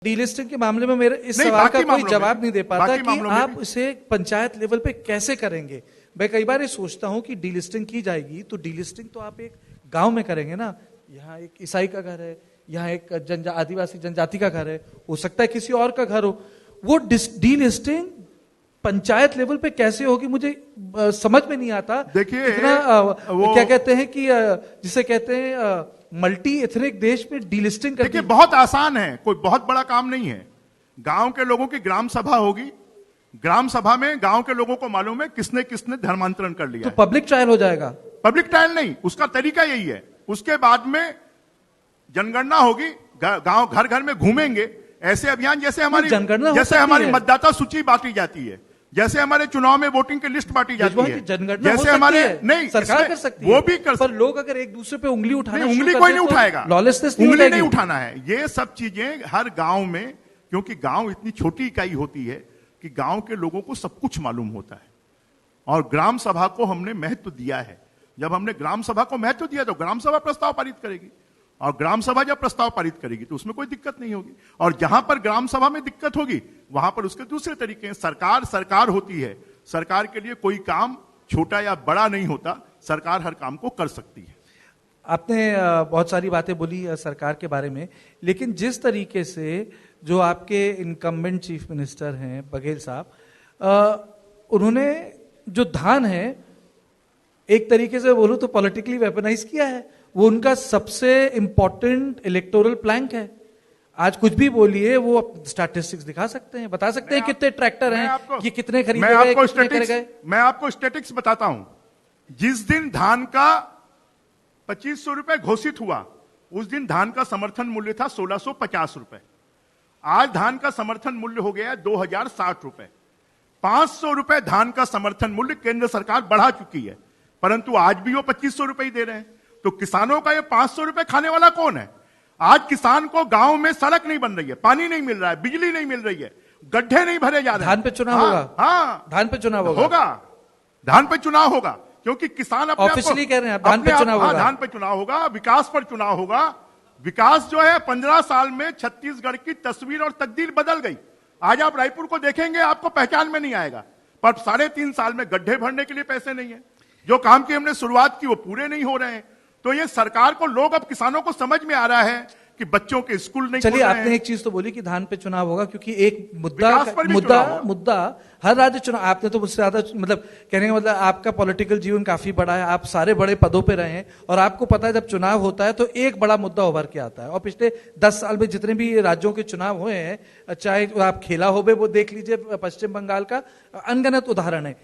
Delisting के मामले में मेरे इस सवाल का कोई जवाब नहीं दे पाता कि आप इसे पंचायत लेवल पे कैसे करेंगे। मैं कई बार ये सोचता हूं कि डीलिस्टिंग की जाएगी तो डीलिस्टिंग तो आप एक गांव में करेंगे ना। यहाँ एक ईसाई का घर है, यहाँ एक आदिवासी जनजाति का घर है, हो सकता है किसी और का घर हो। वो डीलिस्टिंग पंचायत लेवल पे कैसे होगी मुझे समझ में नहीं आता। देखिए इतना क्या कहते हैं कि जिसे कहते हैं मल्टी एथनिक देश में डीलिस्टिंग करके देखिए बहुत आसान है, कोई बहुत बड़ा काम नहीं है। गांव के लोगों की ग्राम सभा होगी, ग्राम सभा में गांव के लोगों को मालूम है किसने किसने धर्मांतरण कर लिया। तो पब्लिक ट्रायल हो जाएगा। पब्लिक ट्रायल नहीं, उसका तरीका यही है। उसके बाद में जनगणना होगी, गांव घर घर में घूमेंगे। ऐसे अभियान जैसे हमारी मतदाता सूची बांटी जाती है, जैसे हमारे चुनाव में वोटिंग की लिस्ट बांटी जाती है, जैसे हमारे नहीं सरकार कर सकती है, वो भी कर पर लोग अगर एक दूसरे पे उंगली उठाना, उंगली कोई नहीं उठाएगा, लॉलेसनेस उंगली नहीं उठाना है। ये सब चीजें हर गांव में, क्योंकि गांव इतनी छोटी इकाई होती है कि गांव के लोगों को सब कुछ मालूम होता है। और ग्राम सभा को हमने महत्व दिया है। जब हमने ग्राम सभा को महत्व दिया तो ग्राम सभा प्रस्ताव पारित करेगी, और ग्राम सभा जब प्रस्ताव पारित करेगी तो उसमें कोई दिक्कत नहीं होगी। और जहां पर ग्राम सभा में दिक्कत होगी वहां पर उसके दूसरे तरीके हैं। सरकार होती है, सरकार के लिए कोई काम छोटा या बड़ा नहीं होता, सरकार हर काम को कर सकती है। आपने बहुत सारी बातें बोली सरकार के बारे में, लेकिन जिस तरीके से जो आपके इनकम्बेंट चीफ मिनिस्टर हैं बघेल साहब, उन्होंने जो धान है एक तरीके से बोलूं तो पॉलिटिकली वेपनाइज किया है। वो उनका सबसे इंपॉर्टेंट इलेक्टोरल प्लैंक है। आज कुछ भी बोलिए, वो स्टैटिस्टिक्स दिखा सकते हैं, बता सकते हैं कितने ट्रैक्टर हैं, ये कितने खरीदे गए, कितने गए। मैं आपको स्टैटिस्टिक्स बताता हूं। जिस दिन धान का 2500 रुपए घोषित हुआ, उस दिन धान का समर्थन मूल्य था 1650 रुपए। आज धान का समर्थन मूल्य हो गया है 2060 रुपए। 500 रुपए धान का समर्थन मूल्य केंद्र सरकार बढ़ा चुकी है, परंतु आज भी वो 2500 रुपए ही दे रहे हैं। तो किसानों का ये 500 रुपए खाने वाला कौन है? आज किसान को गांव में सड़क नहीं बन रही है, पानी नहीं मिल रहा है, बिजली नहीं मिल रही है, गड्ढे नहीं भरे जा रहे हैं। धान पे चुनाव होगा। हाँ, धान पे चुनाव होगा, धान पे चुनाव होगा, क्योंकि किसान अपने ऑफिशियली कह रहे हैं धान पे चुनाव होगा। धान पे चुनाव होगा, विकास पर चुनाव होगा। विकास जो है 15 साल में छत्तीसगढ़ की तस्वीर और तकदीर बदल गई। आज आप रायपुर को देखेंगे, आपको पहचान में नहीं आएगा, पर 3.5 साल में गड्ढे भरने के लिए पैसे नहीं है। जो काम की हमने शुरुआत की वो पूरे नहीं हो रहे हैं। तो ये सरकार को, लोग अब किसानों को समझ में आ रहा है कि बच्चों के स्कूल नहीं। चलिए, आपने एक चीज तो बोली कि धान पे चुनाव होगा, क्योंकि एक मुद्दा हर राज्य चुनाव। आपने तो मुझसे ज्यादा, मतलब कहने का मतलब आपका पॉलिटिकल जीवन काफी बड़ा है, आप सारे बड़े पदों पे रहे हैं, और आपको पता है जब चुनाव होता है तो एक बड़ा मुद्दा उभर के आता है। और पिछले 10 साल में जितने भी राज्यों के चुनाव हुए हैं, चाहे आप खेला होबे वो देख लीजिए, पश्चिम बंगाल का अनगिनत उदाहरण है।